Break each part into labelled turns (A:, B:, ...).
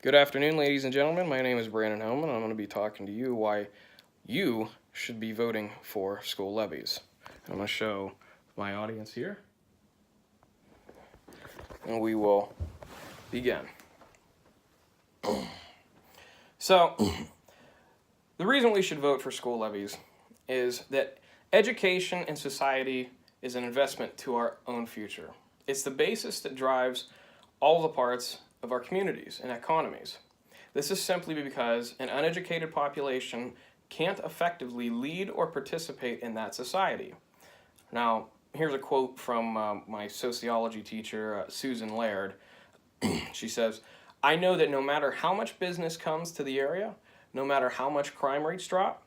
A: Good afternoon, ladies and gentlemen. My name is Brandon Hellman, and I'm going to be talking to you why you should be voting for school levies. I'm going to show my audience here, and we will begin. So, the reason we should vote for school levies is that education and society is an investment to our own future. It's the basis that drives all the parts of our communities and economies. This is simply because an uneducated population can't effectively lead or participate in that society. Now, here's a quote from my sociology teacher, Susan Laird. She says, "I know that no matter how much business comes to the area, no matter how much crime rates drop,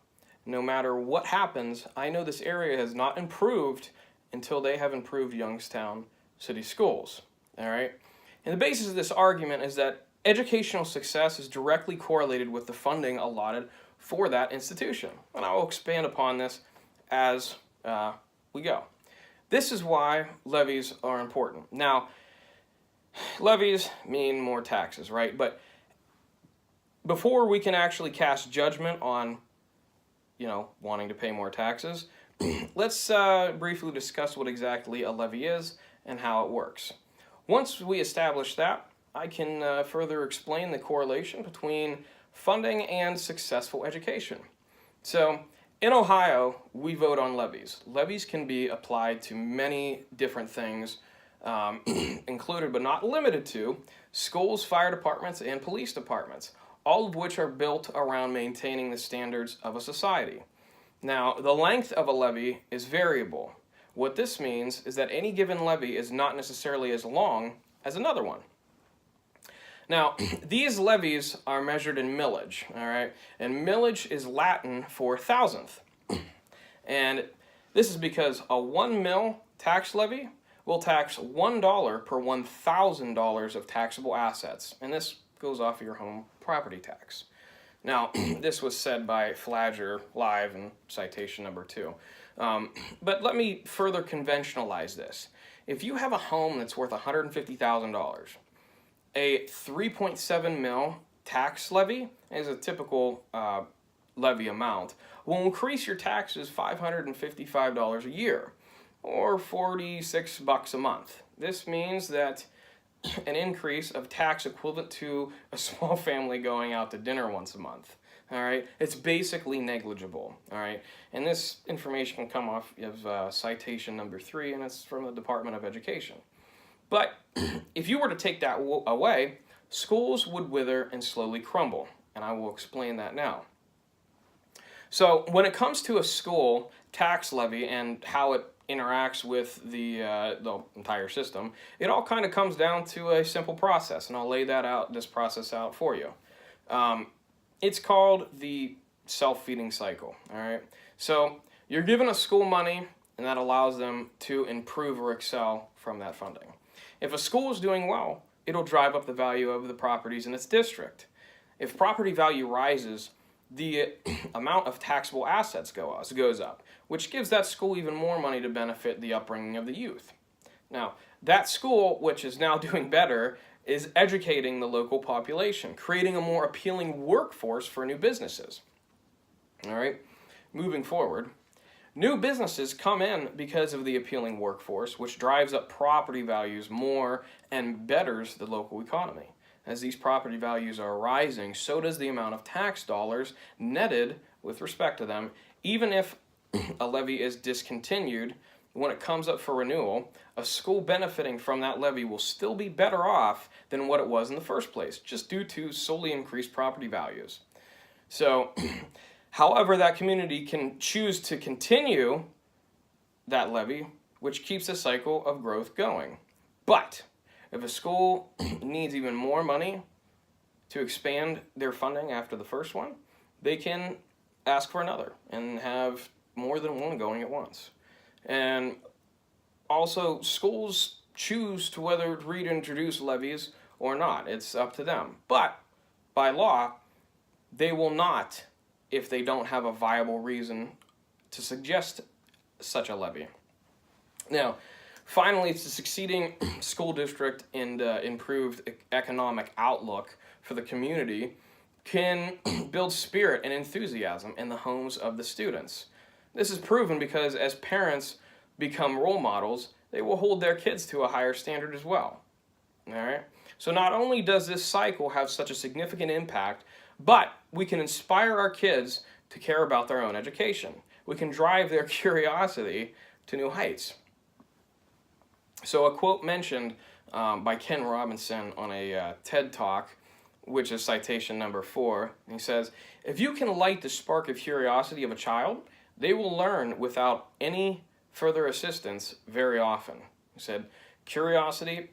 A: no matter what happens, I know this area has not improved until they have improved Youngstown City Schools." All right? And the basis of this argument is that educational success is directly correlated with the funding allotted for that institution. And I will expand upon this as we go. This is why levies are important. Now, levies mean more taxes, right? But before we can actually cast judgment on, wanting to pay more taxes, let's briefly discuss what exactly a levy is and how it works. Once we establish that, I can further explain the correlation between funding and successful education. So, in Ohio, we vote on levies. Levies can be applied to many different things, included but not limited to schools, fire departments, and police departments, all of which are built around maintaining the standards of a society. Now, the length of a levy is variable. What this means is that any given levy is not necessarily as long as another one. Now, these levies are measured in millage, all right? And millage is Latin for thousandth. And this is because a 1 mil tax levy will tax $1 per $1,000 of taxable assets. And this goes off of your home property tax. Now, this was said by Flagger live in citation number 2. But let me further conventionalize this. If you have a home that's worth $150,000, a 3.7 mil tax levy is a typical levy amount, will increase your taxes $555 a year, or $46 a month. This means that an increase of tax equivalent to a small family going out to dinner once a month. All right, it's basically negligible. All right, and this information can come off of citation number 3, and it's from the Department of Education. But if you were to take that away, schools would wither and slowly crumble, and I will explain that now. So when it comes to a school tax levy and how it interacts with the entire system, it all kind of comes down to a simple process, and I'll lay this process out for you. It's called the self-feeding cycle, all right? So you're giving a school money, and that allows them to improve or excel from that funding. If a school is doing well, it'll drive up the value of the properties in its district. If property value rises, the amount of taxable assets goes up, which gives that school even more money to benefit the upbringing of the youth. Now, that school, which is now doing better, is educating the local population, creating a more appealing workforce for new businesses. All right, moving forward, new businesses come in because of the appealing workforce, which drives up property values more and betters the local economy. As these property values are rising, so does the amount of tax dollars netted with respect to them. Even if a levy is discontinued, when it comes up for renewal, a school benefiting from that levy will still be better off than what it was in the first place, just due to solely increased property values. So, however, that community can choose to continue that levy, which keeps the cycle of growth going. But if a school needs even more money to expand their funding after the first one, they can ask for another and have more than one going at once. And also, schools choose to whether to reintroduce levies or not. It's up to them. But by law, they will not if they don't have a viable reason to suggest such a levy. Now, finally, it's the succeeding school district and improved economic outlook for the community can build spirit and enthusiasm in the homes of the students. This is proven because as parents become role models, they will hold their kids to a higher standard as well. All right? So not only does this cycle have such a significant impact, but we can inspire our kids to care about their own education. We can drive their curiosity to new heights. So a quote mentioned by Ken Robinson on a TED Talk, which is citation number 4, he says, "If you can light the spark of curiosity of a child, they will learn without any further assistance very often." He said, "Curiosity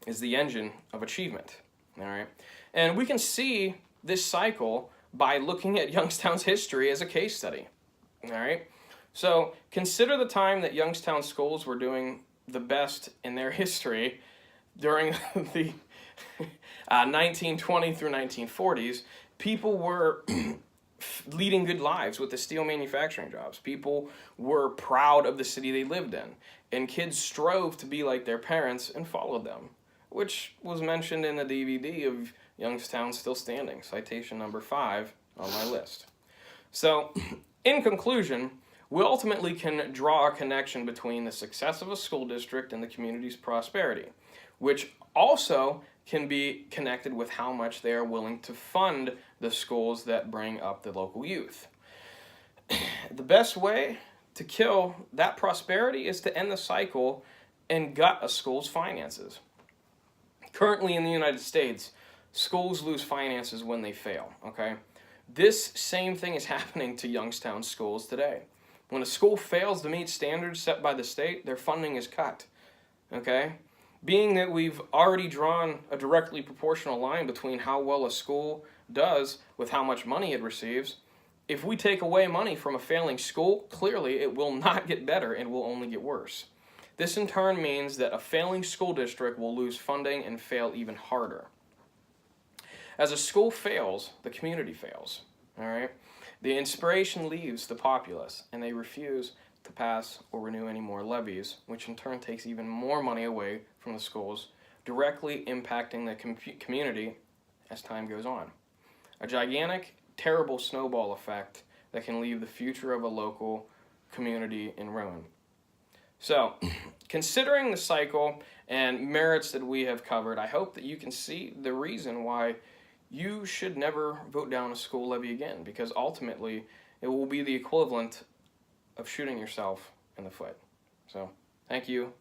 A: is the engine of achievement." All right, and we can see this cycle by looking at Youngstown's history as a case study. All right, so consider the time that Youngstown schools were doing the best in their history during the 1920 through 1940s. People were leading good lives with the steel manufacturing jobs. People were proud of the city they lived in, and kids strove to be like their parents and followed them, which was mentioned in the DVD of Youngstown Still Standing, citation number 5 on my list. So, in conclusion, we ultimately can draw a connection between the success of a school district and the community's prosperity, which also can be connected with how much they are willing to fund the schools that bring up the local youth. The best way to kill that prosperity is to end the cycle and gut a school's finances. Currently in the United States, schools lose finances when they fail, okay? This same thing is happening to Youngstown schools today. When a school fails to meet standards set by the state, their funding is cut, okay? Being that we've already drawn a directly proportional line between how well a school does with how much money it receives, if we take away money from a failing school, clearly it will not get better and will only get worse. This in turn means that a failing school district will lose funding and fail even harder. As a school fails, the community fails, all right? The inspiration leaves the populace, and they refuse to pass or renew any more levies, which in turn takes even more money away from the schools, directly impacting the community as time goes on. A gigantic, terrible snowball effect that can leave the future of a local community in ruin. So, considering the cycle and merits that we have covered, I hope that you can see the reason why you should never vote down a school levy again, because ultimately it will be the equivalent of shooting yourself in the foot. So, thank you.